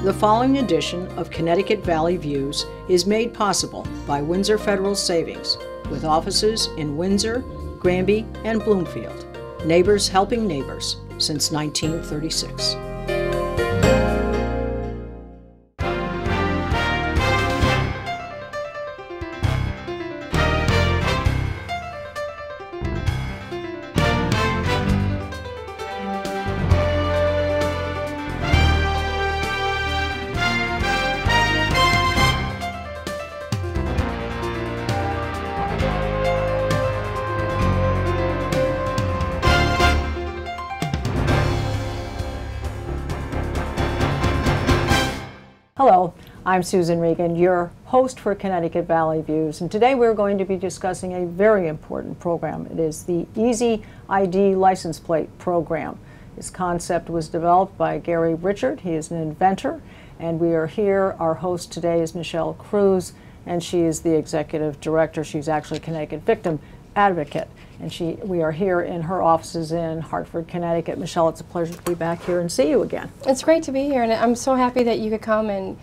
The following edition of Connecticut Valley Views is made possible by Windsor Federal Savings, with offices in Windsor, Granby, and Bloomfield. Neighbors helping neighbors since 1936. Hello, I'm Susan Regan, your host for Connecticut Valley Views, and today we're going to be discussing a very important program. It is the Easy ID license plate program. This concept was developed by Gary Richard. He is an inventor, and we are here. Our host today is Michelle Cruz, and she is the executive director. She's actually a Connecticut victim advocate, and we are here in her offices in Hartford, Connecticut. Michelle, it's a pleasure to be back here and see you again. It's great to be here, and I'm so happy that you could come and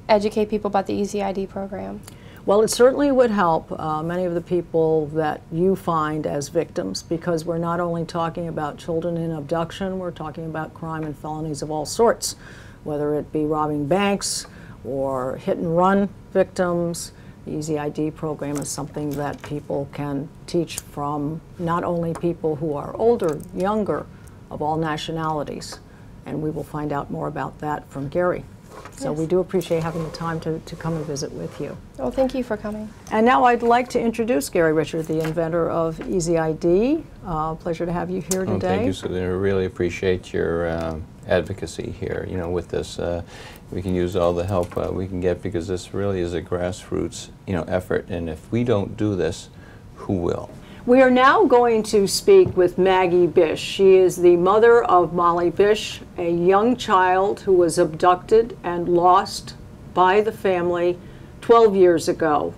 educate people about the Easy ID program. Well, it certainly would help many of the people that you find as victims, because we're not only talking about children in abduction, we're talking about crime and felonies of all sorts, whether it be robbing banks or hit and run victims. The Easy ID program is something that people can teach from not only people who are older, younger, of all nationalities, and we will find out more about that from Gary. So we do appreciate having the time to come and visit with you. Well, thank you for coming. And now I'd like to introduce Gary Richard, the inventor of Easy ID. Pleasure to have you here today. Thank you, Susan. I really appreciate your advocacy here. You know, with this, we can use all the help we can get, because this really is a grassroots, effort. And if we don't do this, who will? We are now going to speak with Maggie Bish. She is the mother of Molly Bish, a young child who was abducted and lost by the family 12 years ago.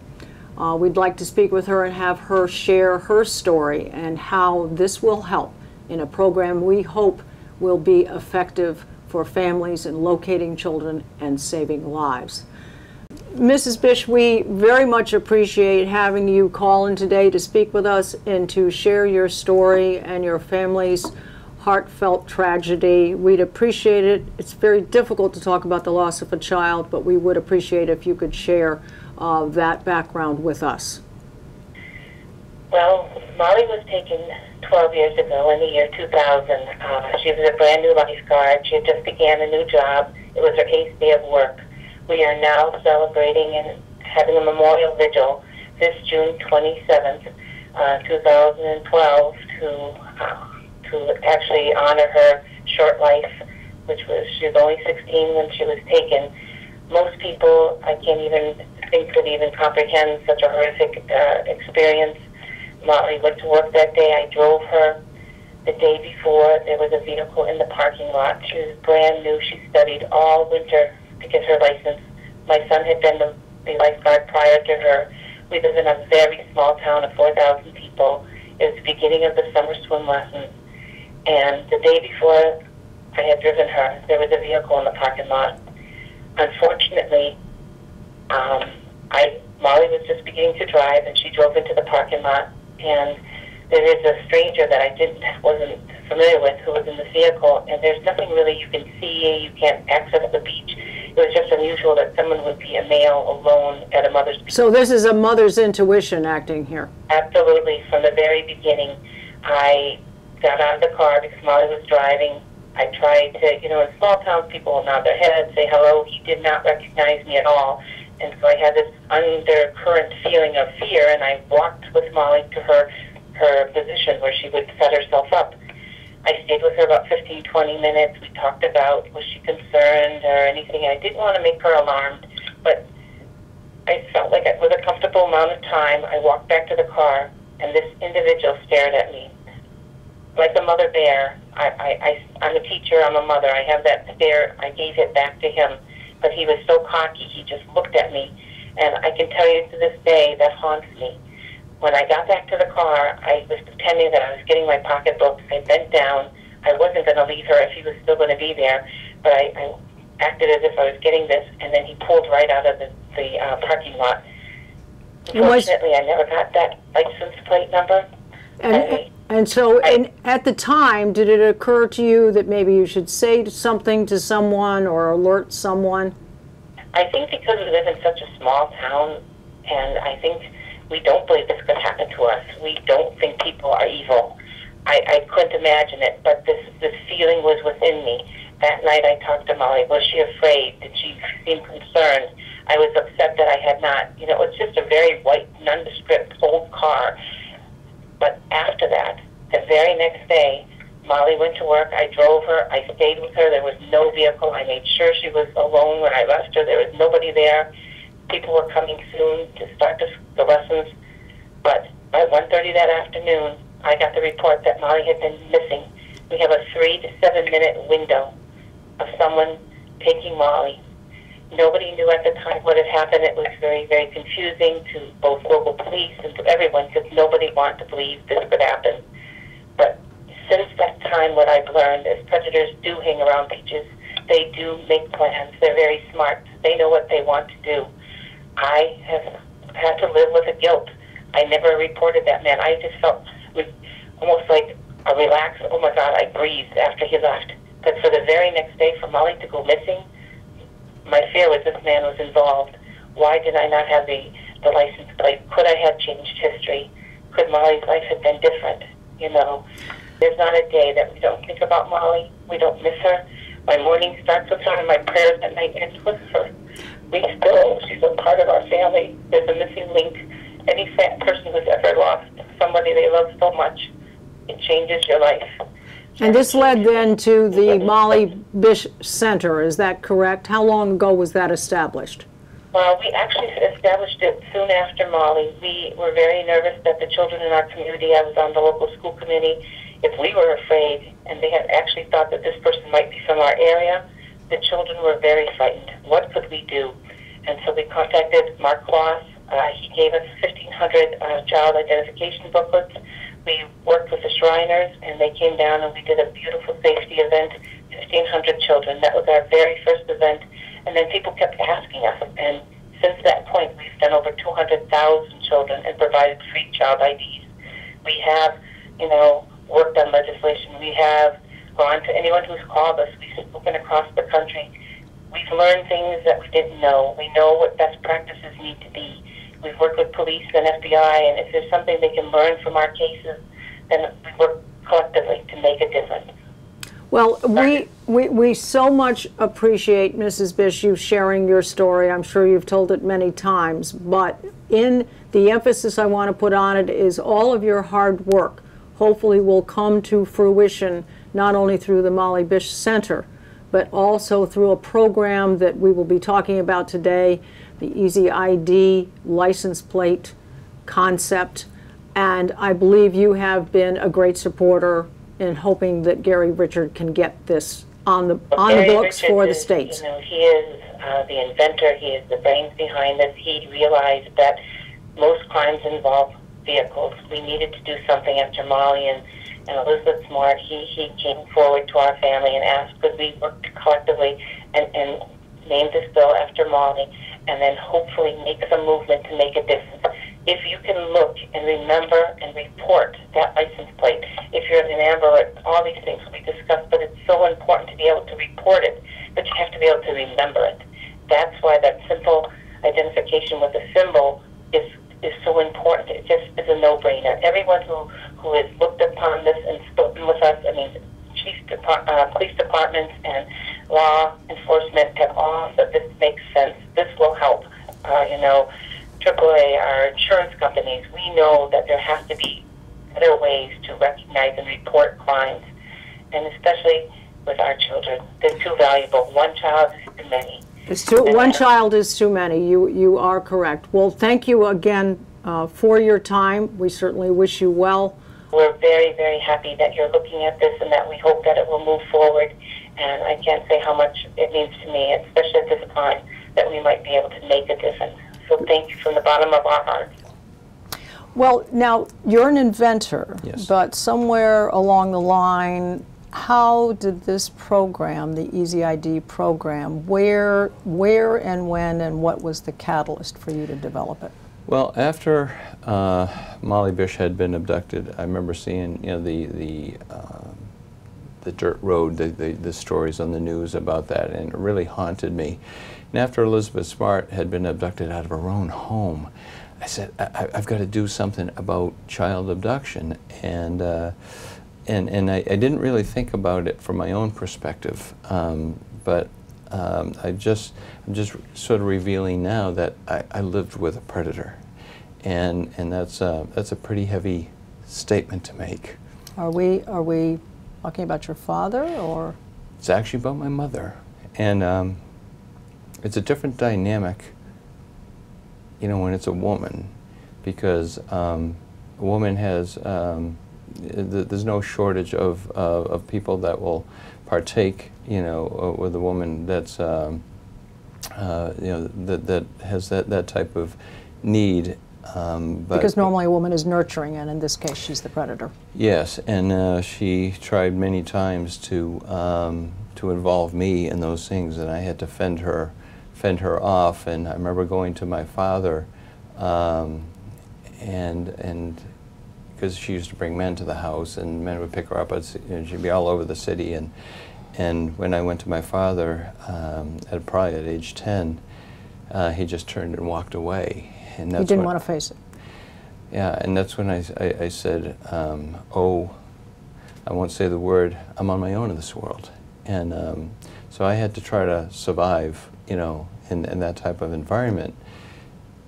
We'd like to speak with her and have her share her story and how this will help in a program we hope will be effective for families in locating children and saving lives. Mrs. Bish, we very much appreciate having you call in today to speak with us and to share your story and your family's heartfelt tragedy. We'd appreciate it. It's very difficult to talk about the loss of a child, but we would appreciate if you could share that background with us. Well, Molly was taken 12 years ago in the year 2000. She was a brand new lifeguard. She had just began a new job. It was her 8th day of work. We are now celebrating and having a memorial vigil this June 27th, 2012, to actually honor her short life, she was only 16 when she was taken. Most people, I can't even think could even comprehend such a horrific experience. Molly went to work that day. I drove her. The day before, there was a vehicle in the parking lot. She was brand new. She studied all winter to get her license. My son had been the lifeguard prior to her. We live in a very small town of 4,000 people. It was the beginning of the summer swim lessons. And the day before I had driven her, there was a vehicle in the parking lot. Unfortunately, Molly was just beginning to drive, and she drove into the parking lot. And there is a stranger that I wasn't familiar with who was in the vehicle, and there's nothing really you can see. You can't access the beach. It was just unusual that someone would be a male alone at a mother's beach. So this is a mother's intuition acting here. Absolutely. From the very beginning, I got out of the car because Molly was driving. I tried to, in small towns, people will nod their head, say hello. He did not recognize me at all. And so I had this undercurrent feeling of fear, and I walked with Molly to her position where she would set herself up. I stayed with her about 15, 20 minutes. We talked about, was she concerned or anything. I didn't want to make her alarmed, but I felt like it was a comfortable amount of time. I walked back to the car, and this individual stared at me. Like a mother bear, I'm a teacher, I'm a mother. I have that stare. I gave it back to him, but he was so cocky, he just looked at me. And I can tell you to this day, that haunts me. When I got back to the car, I was pretending that I was getting my pocketbook. I bent down. I wasn't going to leave her if he was still going to be there, but I acted as if I was getting this, and then he pulled right out of the parking lot. Unfortunately, I never got that license plate number. And so at the time, did it occur to you that maybe you should say something to someone or alert someone? I think because we live in such a small town, and I think we don't believe this could happen to us. We don't think people are evil. I couldn't imagine it, but this feeling was within me. That night I talked to Molly. Was she afraid? Did she seem concerned? I was upset that I had not. You know, it's just a very white, nondescript old car. But after that, the very next day, Molly went to work. I drove her. I stayed with her. There was no vehicle. I made sure she was alone when I left her. There was nobody there. People were coming soon to start the lessons. But by 1:30 that afternoon, I got the report that Molly had been missing. We have a 3 to 7 minute window of someone taking Molly. Nobody knew at the time what had happened. It was very, very confusing to both local police and to everyone because nobody wanted to believe this could happen. But since that time, what I've learned is predators do hang around beaches. They do make plans. They're very smart. They know what they want to do. I have had to live with the guilt. I never reported that man. I just felt almost like a relaxed, oh my God, I breathed after he left. But for the very next day, for Molly to go missing, my fear was this man was involved. Why did I not have the license plate? Could I have changed history? Could Molly's life have been different? You know, there's not a day that we don't think about Molly. We don't miss her. My morning starts with her, and my prayers at night end with her. She's a part of our family. There's a missing link. Any fat person who's ever lost somebody they love so much, it changes your life. And this led then to the Molly Bish Center, is that correct? How long ago was that established? Well, we actually established it soon after Molly. We were very nervous that the children in our community, I was on the local school committee, if we were afraid, and they had actually thought that this person might be from our area, the children were very frightened. What could we do? And so we contacted Mark Kloss. He gave us 1,500 child identification booklets. We worked with the Shriners, and they came down and we did a beautiful safety event, 1,500 children. That was our very first event. And then people kept asking us. And since that point, we've done over 200,000 children and provided free child IDs. We have, worked on legislation. We have gone to anyone who's called us. We've spoken across the country. We've learned things that we didn't know. We know what best practices need to be. We've worked with police and FBI, and if there's something they can learn from our cases, then we work collectively to make a difference. Well, we so much appreciate, Mrs. Bish, you sharing your story. I'm sure you've told it many times, but the emphasis I want to put on it is all of your hard work hopefully will come to fruition, not only through the Molly Bish Center, but also through a program that we will be talking about today, the Easy ID license plate concept. And I believe you have been a great supporter in hoping that Gary Richard can get this on the books for the states. He is the inventor. He is the brains behind this. He realized that most crimes involve vehicles. We needed to do something after Molly and Elizabeth Smart. He came forward to our family and asked, could we work collectively and name this bill after Molly, and then hopefully make some movement to make a difference. If you can look and remember and report that license plate, if you're an Amber Alert, all these things we discussed, but it's so important to be able to report it, but you have to be able to remember it. That's why that simple identification with a symbol is so important. It just is a no-brainer. Everyone who has looked upon this and spoken with us, police departments and law enforcement have all said this makes sense. This will help. AAA, our insurance companies, we know that there has to be better ways to recognize and report crimes, and especially with our children. They're too valuable. One child is too many. One child is too many. You are correct. Well, thank you again for your time. We certainly wish you well. We're very, very happy that you're looking at this and that we hope that it will move forward. And I can't say how much it means to me, especially at this time, that we might be able to make a difference. So thank you from the bottom of our hearts. Well, now, you're an inventor, yes, but somewhere along the line, how did this program, the Easy ID program, where and when and what was the catalyst for you to develop it? Well, after Molly Bish had been abducted, I remember seeing, you know, the dirt road, the stories on the news about that, and it really haunted me. And after Elizabeth Smart had been abducted out of her own home, I said, I've got to do something about child abduction, and I didn't really think about it from my own perspective, but I'm just sort of revealing now that I lived with a predator, and that's a pretty heavy statement to make. Are we talking about your father, or? It's actually about my mother, and it's a different dynamic, you know, when it's a woman, because a woman has there's no shortage of people that will partake, you know, with a woman that's you know, that has that type of need. Because normally a woman is nurturing, and in this case she's the predator. Yes, and she tried many times to involve me in those things, and I had to fend her off. And I remember going to my father, and because she used to bring men to the house, and men would pick her up, and she'd be all over the city. And when I went to my father, probably at age 10, he just turned and walked away. And that's you didn't want to face it. Yeah, and that's when I said, oh, I won't say the word, I'm on my own in this world. And so I had to try to survive, you know, in that type of environment.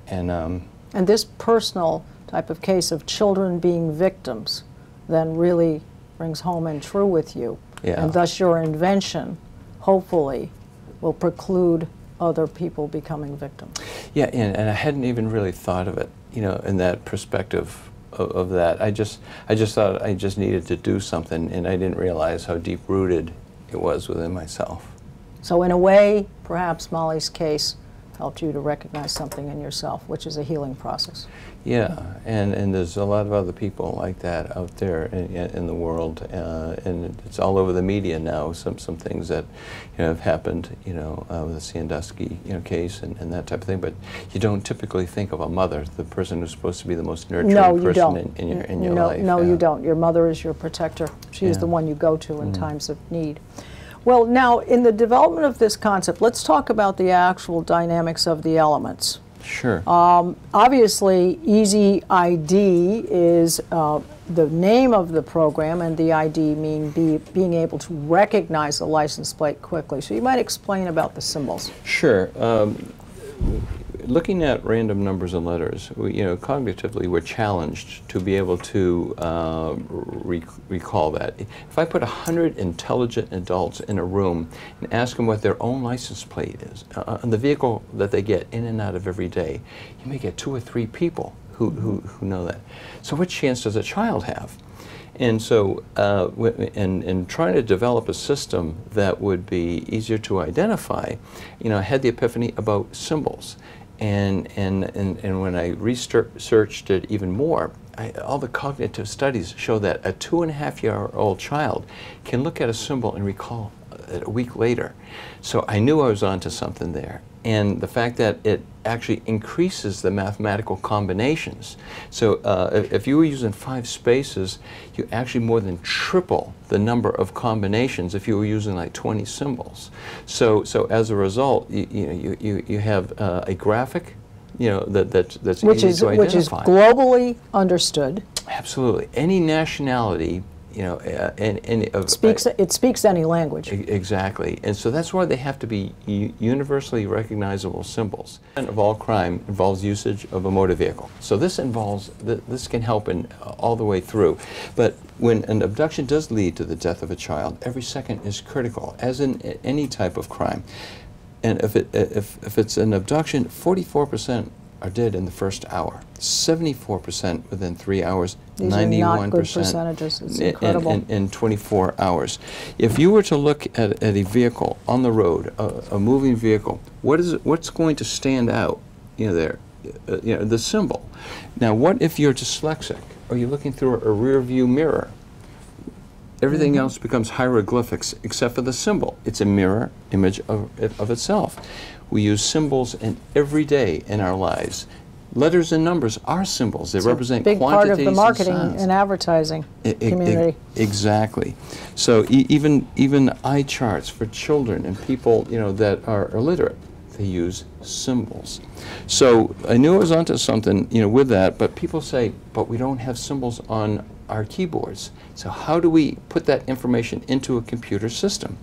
And this personal type of case of children being victims then really rings home and true with you. Yeah. And thus your invention, hopefully, will preclude other people becoming victims. Yeah, and I hadn't even really thought of it, you know, in that perspective of that. I just thought I just needed to do something, and I didn't realize how deep-rooted it was within myself. So in a way, perhaps Molly's case helped you to recognize something in yourself, which is a healing process. Yeah, and there's a lot of other people like that out there in the world, and it's all over the media now. Some things that, you know, have happened, you know, with the Sandusky, you know, case and that type of thing. But you don't typically think of a mother, the person who's supposed to be the most nurturing person in your life. No, yeah. you don't. Your mother is your protector. She is the one you go to in times of need. Well, now, in the development of this concept, let's talk about the actual dynamics of the elements. Sure. Obviously, Easy ID is the name of the program, and the ID being able to recognize the license plate quickly. So you might explain about the symbols. Sure. Looking at random numbers and letters, you know, cognitively we're challenged to be able to recall that. If I put 100 intelligent adults in a room and ask them what their own license plate is, on the vehicle that they get in and out of every day, you may get 2 or 3 people who know that. So what chance does a child have? And so, in trying to develop a system that would be easier to identify, you know, I had the epiphany about symbols. And when I researched it even more, all the cognitive studies show that a 2.5-year-old child can look at a symbol and recall it a week later. So I knew I was onto something there. And the fact that it actually increases the mathematical combinations. So if you were using 5 spaces, you actually more than triple the number of combinations if you were using like 20 symbols. So as a result, you have a graphic, you know, that's easy to identify. Which is globally understood. Absolutely. Any nationality, you know, it speaks any language. Exactly, and so that's why they have to be universally recognizable symbols. And of all crime involves usage of a motor vehicle. So this can help in all the way through. But when an abduction does lead to the death of a child, every second is critical, as in any type of crime. And if it's an abduction, 44% are dead in the first hour, 74% within 3 hours, 91%. These are not good percentages. It's incredible. In 24 hours. If you were to look at a vehicle on the road, a moving vehicle, what's going to stand out? You know, there, you know, the symbol. Now, what if you're dyslexic or you're looking through a rear view mirror? Everything else becomes hieroglyphics except for the symbol. It's a mirror image of itself. We use symbols in every day in our lives. Letters and numbers are symbols. They represent big quantities part of the marketing and sounds. and advertising community. Exactly. So even eye charts for children and people, you know, that are illiterate, they use symbols. So I knew I was onto something, you know, with that. But people say, but we don't have symbols on our keyboards. So how do we put that information into a computer system?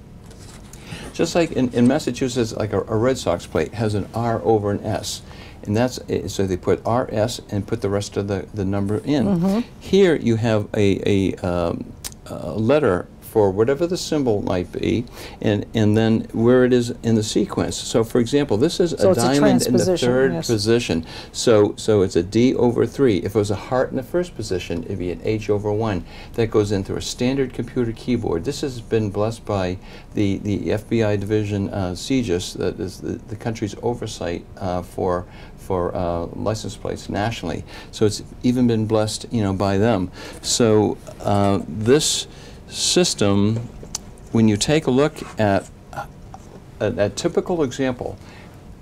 Just like in Massachusetts, like a Red Sox plate has an R over an S. And that's so they put RS and put the rest of the number in. Here you have a letter for whatever the symbol might be, and then where it is in the sequence. So, for example, this is a diamond in the third position. So it's a D over 3. If it was a heart in the first position, it'd be an H over 1. That goes into a standard computer keyboard. This has been blessed by the FBI division, CGIS, that is the country's oversight for license plates nationally. So it's even been blessed, you know, by them. So this system, when you take a look at a typical example,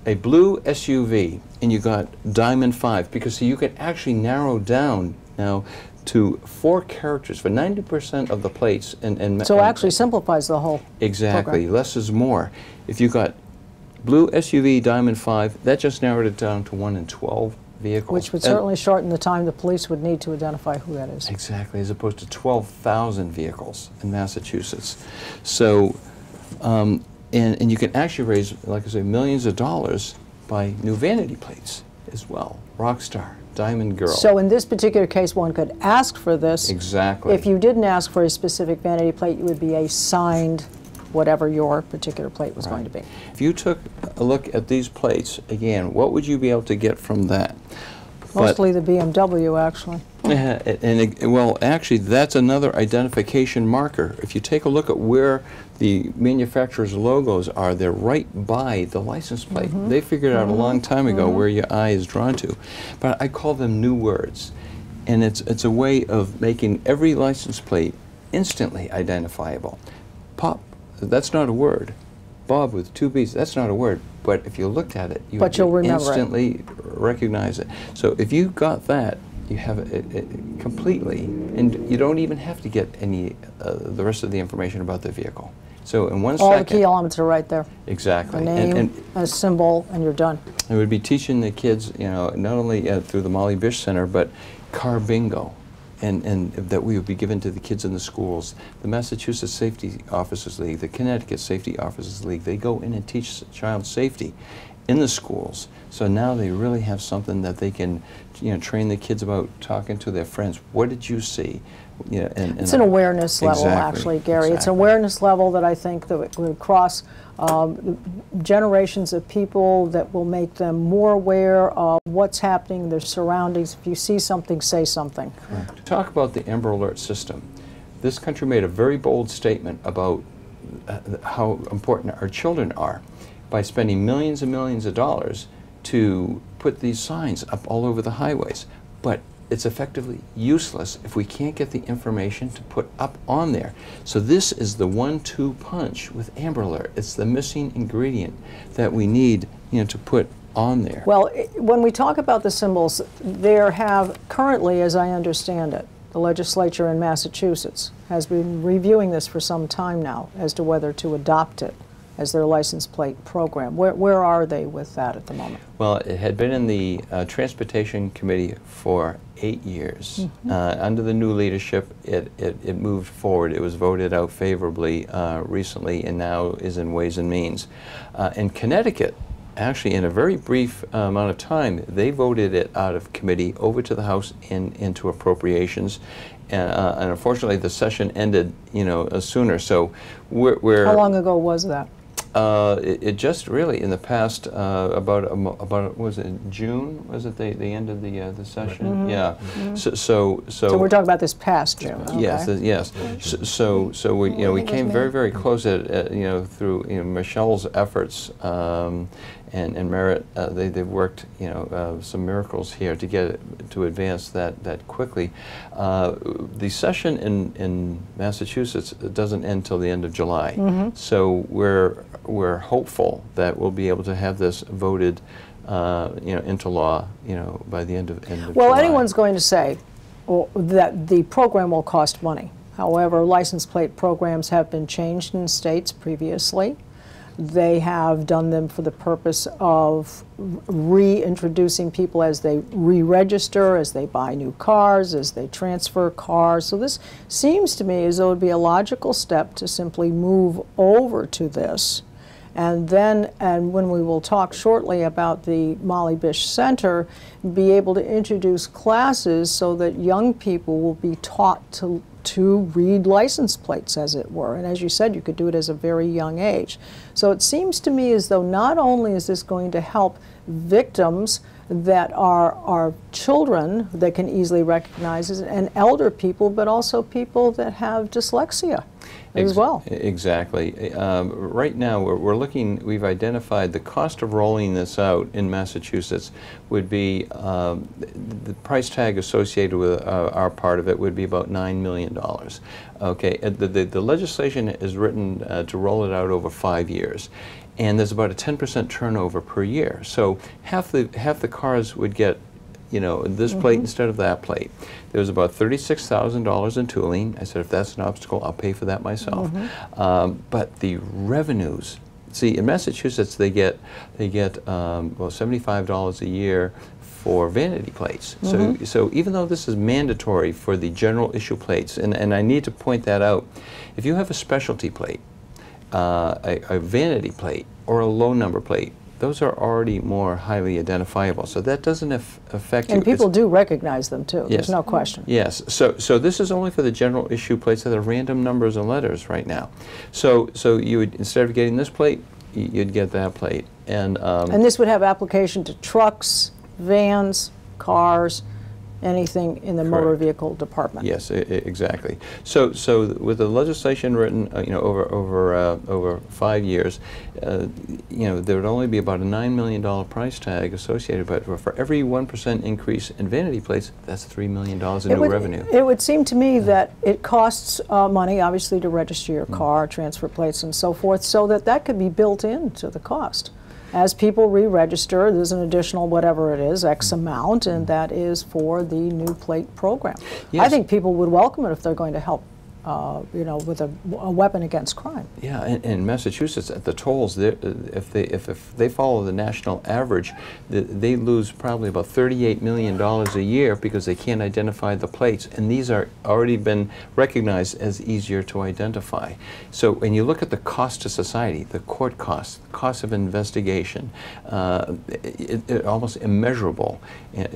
a blue SUV, and you got diamond 5, because so you can actually narrow down now to 4 characters for 90% of the plates. So it actually simplifies the whole exactly program. Less is more. If you got blue SUV diamond 5, that just narrowed it down to 1 in 12 vehicles. Which would certainly shorten the time the police would need to identify who that is. Exactly, as opposed to 12,000 vehicles in Massachusetts. So, and you can actually raise, like I say, millions of dollars by new vanity plates as well. Rockstar, Diamond Girl. So in this particular case, one could ask for this. Exactly. If you didn't ask for a specific vanity plate, it would be a signed whatever your particular plate was going to be. If you took a look at these plates, again, what would you be able to get from that? Mostly the BMW, actually. Well, actually, that's another identification marker. If you take a look at where the manufacturer's logos are, they're right by the license plate. They figured out a long time ago where your eye is drawn to. But I call them new words. And it's a way of making every license plate instantly identifiable. Pop, that's not a word. Bob with 2 B's, that's not a word. But if you looked at it, you would instantly recognize it. So if you got that, you have it completely, and you don't even have to get any the rest of the information about the vehicle. So in 1 second, all the key elements are right there. Exactly. A name, a symbol, and you're done. I would be teaching the kids, you know, not only through the Molly Bish Center, but car bingo. And that we would be given to the kids in the schools. The Massachusetts Safety Officers League, the Connecticut Safety Officers League, they go in and teach child safety in the schools. So now they really have something that they can, you know, train the kids about talking to their friends. What did you see? You know, and it's an awareness level, actually, Gary. It's an awareness level that I think that would cross generations of people, that will make them more aware of what's happening in their surroundings. If you see something, say something. Correct. Talk about the Amber Alert system. This country made a very bold statement about how important our children are by spending millions and millions of dollars to put these signs up all over the highways. But it's effectively useless if we can't get the information to put up on there. So this is the 1-2 punch with Amber Alert. It's the missing ingredient that we need, you know, to put on there. Well, when we talk about the symbols, there have currently, as I understand it, the legislature in Massachusetts has been reviewing this for some time now as to whether to adopt it as their license plate program. Where are they with that at the moment? Well, it had been in the Transportation Committee for 8 years. Under the new leadership, it moved forward. It was voted out favorably recently, and now is in Ways and Means. In Connecticut, actually, in a very brief amount of time, they voted it out of committee over to the House and into appropriations. And unfortunately, the session ended, you know, sooner. So we're How long ago was that? It just really in the past about was it June? Was it the end of the session? Yeah. So we're talking about this past June. Yes, Okay. yes. So we we came very close at you know, through, you know, Michelle's efforts, and Merit, they've worked, some miracles here to get it, to advance that quickly. The session in Massachusetts doesn't end till the end of July, so we're hopeful that we'll be able to have this voted, into law, by the end of July. Well, anyone's going to say that the program will cost money. However, license plate programs have been changed in states previously. They have done them for the purpose of reintroducing people as they re-register, as they buy new cars, as they transfer cars. So this seems to me as though it would be a logical step to simply move over to this. And then, and when we will talk shortly about the Molly Bish Center, be able to introduce classes so that young people will be taught to read license plates, as it were. And as you said, you could do it as a very young age. So it seems to me as though not only is this going to help victims that are children that can easily recognize it, and elder people, but also people that have dyslexia as well. Exactly. Right now, we've identified the cost of rolling this out in Massachusetts would be, the price tag associated with our part of it would be about $9 million. Okay, the legislation is written to roll it out over 5 years. And there's about a 10% turnover per year. So half the cars would get, this plate instead of that plate. There was about $36,000 in tooling. I said, if that's an obstacle, I'll pay for that myself. But the revenues, see, in Massachusetts, they get well, $75 a year for vanity plates. So even though this is mandatory for the general issue plates, and I need to point that out, if you have a specialty plate, a vanity plate or a low number plate, those are already more highly identifiable. So that doesn't affect you. And people do recognize them too. Yes. There's no question. Yes. So this is only for the general issue plates that are random numbers and letters right now. So you would, instead of getting this plate, you'd get that plate. And this would have application to trucks, vans, cars, anything in the motor vehicle department. Yes, exactly. So with the legislation written, over 5 years, there would only be about a $9 million price tag associated. But for every 1% increase in vanity plates, that's $3 million in new revenue. It would seem to me that it costs money, obviously, to register your car, transfer plates, and so forth, so that could be built into the cost. As people re-register, there's an additional, whatever it is, X amount, and that is for the new plate program. Yes. I think people would welcome it if they're going to help, with a weapon against crime. Yeah, in Massachusetts, at the tolls, if they follow the national average, they lose probably about $38 million a year because they can't identify the plates, and these are already been recognized as easier to identify. So when you look at the cost to society, the court costs, cost of investigation, almost immeasurable,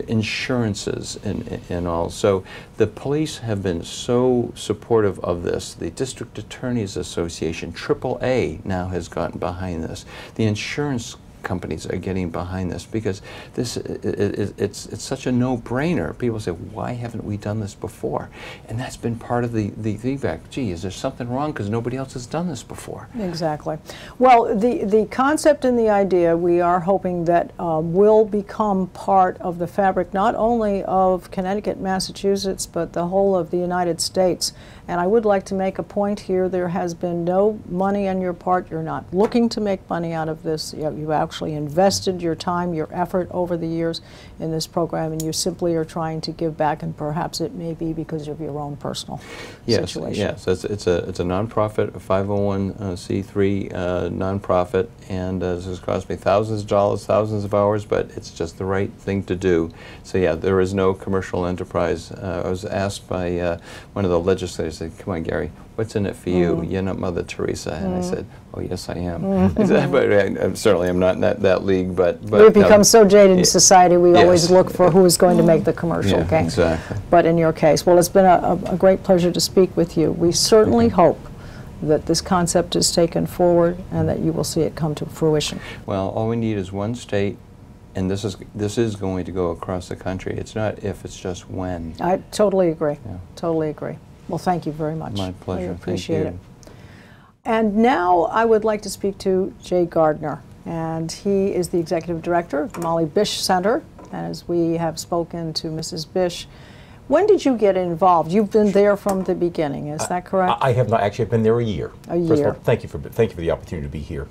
insurances and all. So the police have been so supportive of this. The District Attorneys Association, AAA, now has gotten behind this. The insurance companies are getting behind this because it's such a no-brainer. People say, why haven't we done this before? And that's been part of the feedback. Gee, is there something wrong because nobody else has done this before? Exactly. Well, the concept and the idea, we are hoping that will become part of the fabric not only of Connecticut, Massachusetts, but the whole of the United States. And I would like to make a point here. There has been no money on your part. You're not looking to make money out of this. You've actually invested your time, your effort over the years in this program, and you simply are trying to give back, and perhaps it may be because of your own personal situation. Yes, it's a nonprofit, a 501c3 nonprofit, and this has cost me thousands of dollars, thousands of hours, but it's just the right thing to do. So yeah, there is no commercial enterprise. I was asked by one of the legislators, said, come on, Gary, what's in it for you? You're not Mother Teresa. And I said, oh, yes, I am. But certainly I'm not in that league. But we've become so jaded in society, we always look for who is going to make the commercial gain. Exactly. But in your case, well, it's been a great pleasure to speak with you. We certainly hope that this concept is taken forward and that you will see it come to fruition. Well, all we need is one state, and this is going to go across the country. It's not if, it's just when. I totally agree. Yeah. Totally agree. Well, thank you very much. My pleasure. I appreciate it. And now I would like to speak to Jay Gardiner. and he is the executive director of the Molly Bish Center. And as we have spoken to Mrs. Bish, when did you get involved? You've been there from the beginning, is that correct? I have not. Actually, I've been there a year. A year. First of all, thank you for the opportunity to be here.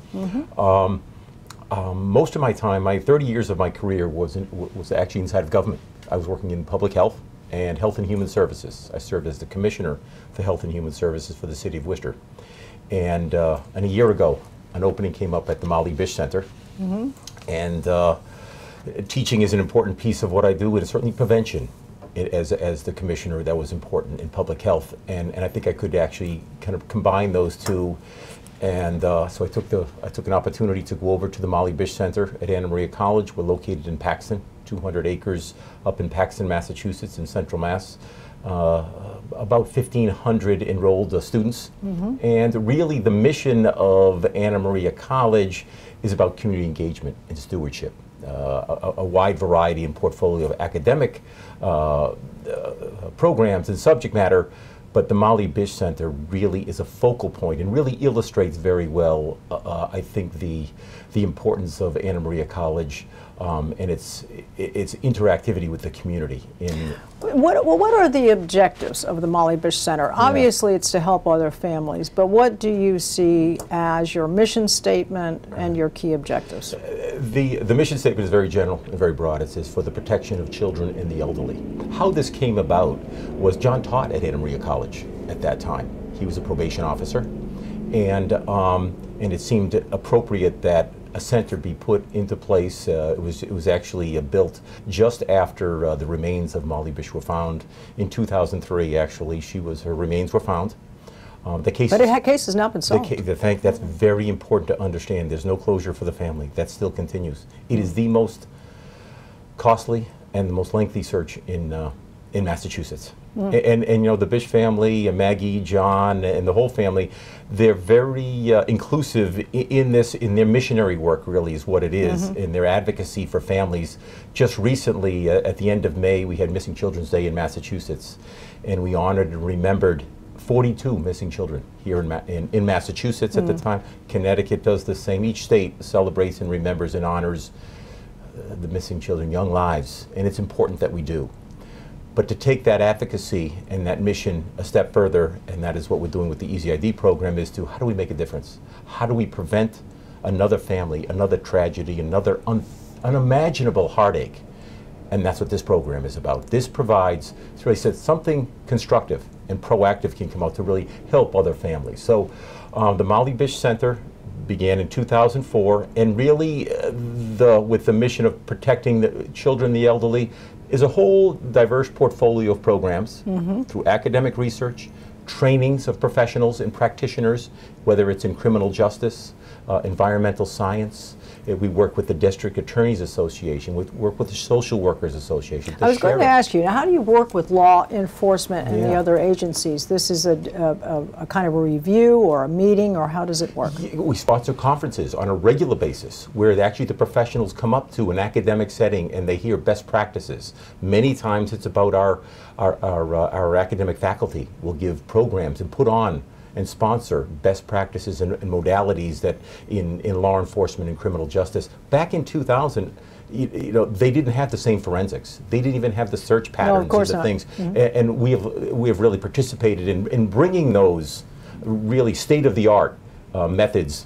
Most of my time, my 30 years of my career was actually inside of government. I was working in public health and health and human services. I served as the commissioner for health and human services for the city of Worcester. And a year ago, an opening came up at the Molly Bish Center. And teaching is an important piece of what I do, and certainly prevention. As the commissioner, that was important in public health, and I think I could actually kind of combine those two, and so I took an opportunity to go over to the Molly Bish Center at Anna Maria College. We're located in Paxton, 200 acres up in Paxton, Massachusetts, in Central Mass. About 1,500 enrolled students, and really the mission of Anna Maria College is about community engagement and stewardship. A wide variety and portfolio of academic programs and subject matter, but the Molly Bish Center really is a focal point and really illustrates very well, I think, the importance of Anna Maria College and its interactivity with the community. What are the objectives of the Molly Bish Center? Yeah. Obviously, it's to help other families, but what do you see as your mission statement and your key objectives? The mission statement is very general and very broad. It says, for the protection of children and the elderly. How this came about was John taught at Anna Maria College at that time. He was a probation officer, and it seemed appropriate that a center be put into place. It was actually built just after the remains of Molly Bish were found in 2003. Actually, her remains were found. The case, but the case has not been solved. That's very important to understand. There's no closure for the family. That still continues. It is the most costly and the most lengthy search in Massachusetts. And you know, the Bish family, Maggie, John, and the whole family, they're very inclusive in their missionary work, really is what it is, in their advocacy for families. Just recently, at the end of May, we had Missing Children's Day in Massachusetts, and we honored and remembered 42 missing children here in Massachusetts at the time. Connecticut does the same. Each state celebrates and remembers and honors the missing children, young lives, and it's important that we do. But to take that advocacy and that mission a step further, and that is what we're doing with the Easy ID program, is to how do we make a difference? How do we prevent another family, another tragedy, another unimaginable heartache? And that's what this program is about. This provides, it's really said, something constructive and proactive can come out to really help other families. So the Molly Bish Center began in 2004, and really with the mission of protecting the children, the elderly, is a whole diverse portfolio of programs through academic research, trainings of professionals and practitioners, whether it's in criminal justice, environmental science. We work with the District Attorneys Association, we work with the Social Workers Association. I was going to ask you, now, how do you work with law enforcement and the other agencies? This is a kind of a review or a meeting, or how does it work? We sponsor conferences on a regular basis where actually the professionals come up to an academic setting and they hear best practices. Many times it's about our academic faculty will give programs and put on and sponsor best practices and modalities that in law enforcement and criminal justice. Back in 2000, you know, they didn't have the same forensics. They didn't even have the search patterns and the things. And we have really participated in bringing those really state-of-the-art methods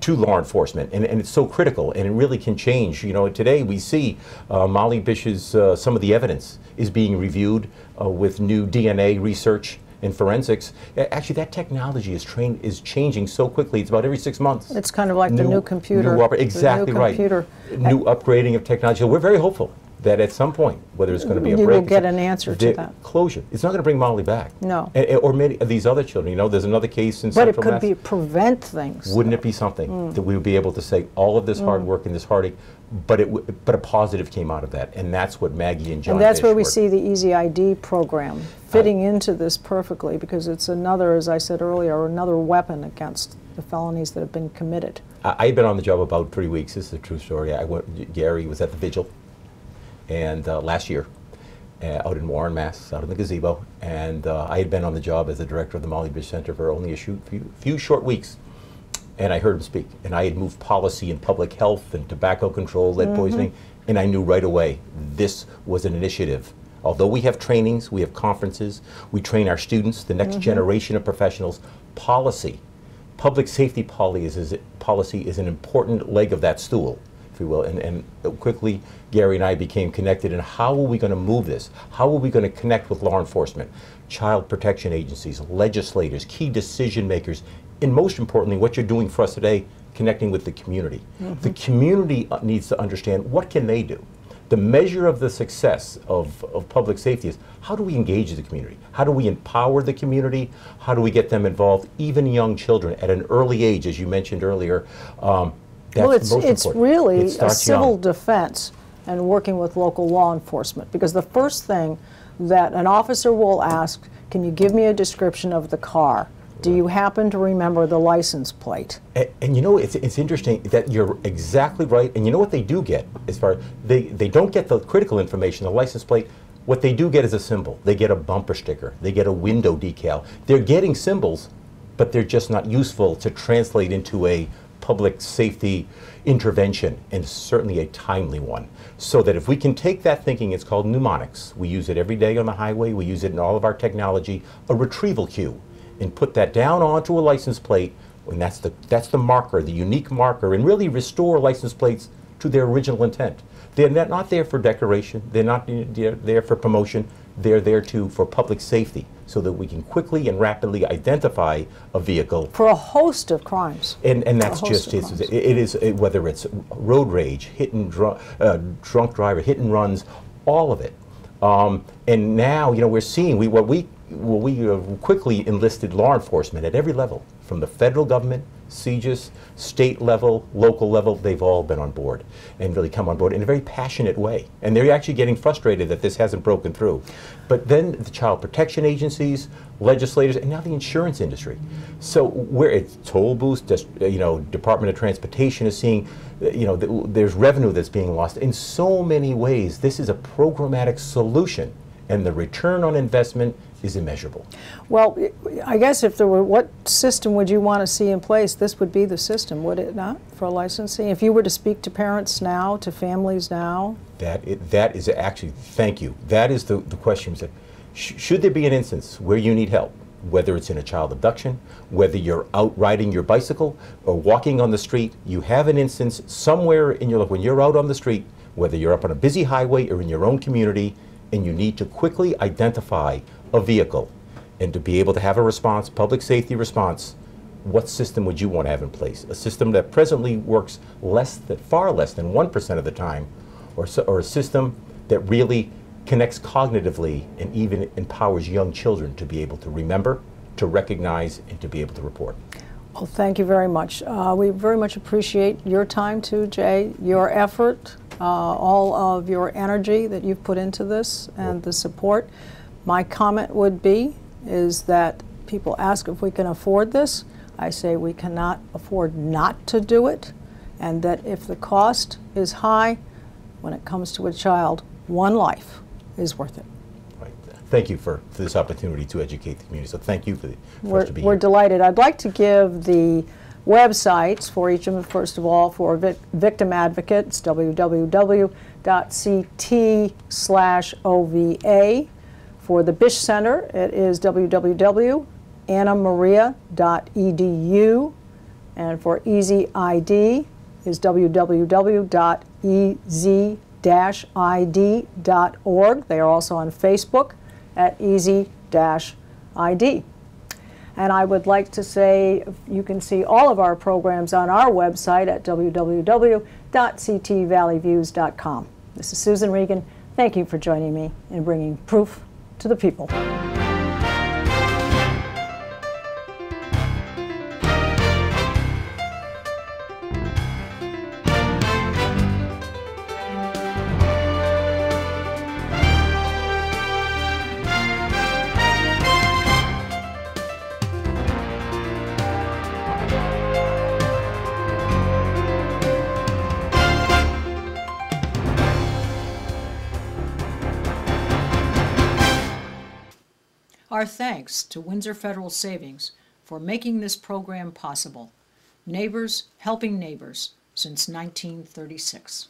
to law enforcement, and it's so critical, and it really can change. You know, today we see Molly Bish's, some of the evidence is being reviewed with new DNA research and forensics. Actually, that technology is changing so quickly. It's about every 6 months. It's kind of like the new computer. Exactly right. New upgrading of technology. So we're very hopeful that at some point, whether it's going to be a break, you will get an answer to that. Closure. It's not going to bring Molly back. No. Or many of these other children. You know, there's another case in Central Mass. But it could prevent things. Wouldn't it be something that we would be able to say all of this hard work and this heartache, but a positive came out of that, and that's what Maggie and John. And that's Bish where we see the Easy ID program fitting into this perfectly, because it's another, as I said earlier, another weapon against the felonies that have been committed. I've been on the job about 3 weeks. This is a true story. Gary was at the vigil, and last year, out in Warren, Mass, out in the gazebo, and I had been on the job as the director of the Molly Bish Center for only a few short weeks. and I heard him speak. And I had moved policy in public health and tobacco control, lead poisoning, and I knew right away this was an initiative. Although we have trainings, we have conferences, we train our students, the next generation of professionals, policy, public safety policy is an important leg of that stool, if you will. And quickly, Gary and I became connected in how are we going to move this? How are we going to connect with law enforcement, child protection agencies, legislators, key decision makers, and most importantly, what you're doing for us today, connecting with the community. The community needs to understand what can they do. The measure of the success of public safety is how do we engage the community? How do we empower the community? How do we get them involved? Even young children at an early age, as you mentioned earlier. That's Well, the most it's important. really It a starts civil young. defense and working with local law enforcement, because the first thing that an officer will ask, can you give me a description of the car? Do you happen to remember the license plate? And you know, it's interesting that you're exactly right. And you know what they do get as far they don't get the critical information, the license plate. What they do get is a symbol. They get a bumper sticker. They get a window decal. They're getting symbols, but they're just not useful to translate into a public safety intervention, and certainly a timely one. So that if we can take that thinking, it's called mnemonics. We use it every day on the highway. We use it in all of our technology, a retrieval cue, and put that down onto a license plate, and that's the marker, the unique marker, and really restore license plates to their original intent. They're not there for decoration. They're not there for promotion. They're there for public safety, so that we can quickly and rapidly identify a vehicle. For a host of crimes. And that's just it is whether it's road rage, drunk driver, hit and runs, all of it. And now, you know, we're seeing we quickly enlisted law enforcement at every level, from the federal government, CJIS, state level, local level. They've all been on board and really come on board in a very passionate way. And they're actually getting frustrated that this hasn't broken through. But then the child protection agencies, legislators, and now the insurance industry. So where it's toll booths, you know, Department of Transportation is seeing, you know, there's revenue that's being lost. In so many ways, this is a programmatic solution, and the return on investment is immeasurable. Well, I guess if there were, what system would you want to see in place? This would be the system, would it not, for licensing? If you were to speak to parents now, to families now? That is actually, thank you. That is the question. Should there be an instance where you need help, whether it's in a child abduction, whether you're out riding your bicycle or walking on the street, you have an instance somewhere in your life when you're out on the street, whether you're up on a busy highway or in your own community, and you need to quickly identify a vehicle and to be able to have a response, public safety response, what system would you want to have in place? A system that presently works far less than 1% of the time, or a system that really connects cognitively and even empowers young children to be able to remember, to recognize, and to be able to report? Well, thank you very much. We very much appreciate your time too, Jay, your effort, all of your energy that you've put into this, and the support. My comment would be is that people ask if we can afford this. I say we cannot afford not to do it, and that if the cost is high, when it comes to a child, one life is worth it. Right. Thank you for this opportunity to educate the community. So thank you for us to be here. We're delighted. I'd like to give the websites for each of them. First of all, for victim advocate, it's www.ct/OVA. For the Bish Center, it is www.annamaria.edu. And for Easy ID is www.ez-id.org. They are also on Facebook at Easy-ID. And I would like to say you can see all of our programs on our website at www.ctvalleyviews.com. This is Susan Regan. Thank you for joining me in bringing proof to the people. Our thanks to Windsor Federal Savings for making this program possible. Neighbors Helping Neighbors since 1936.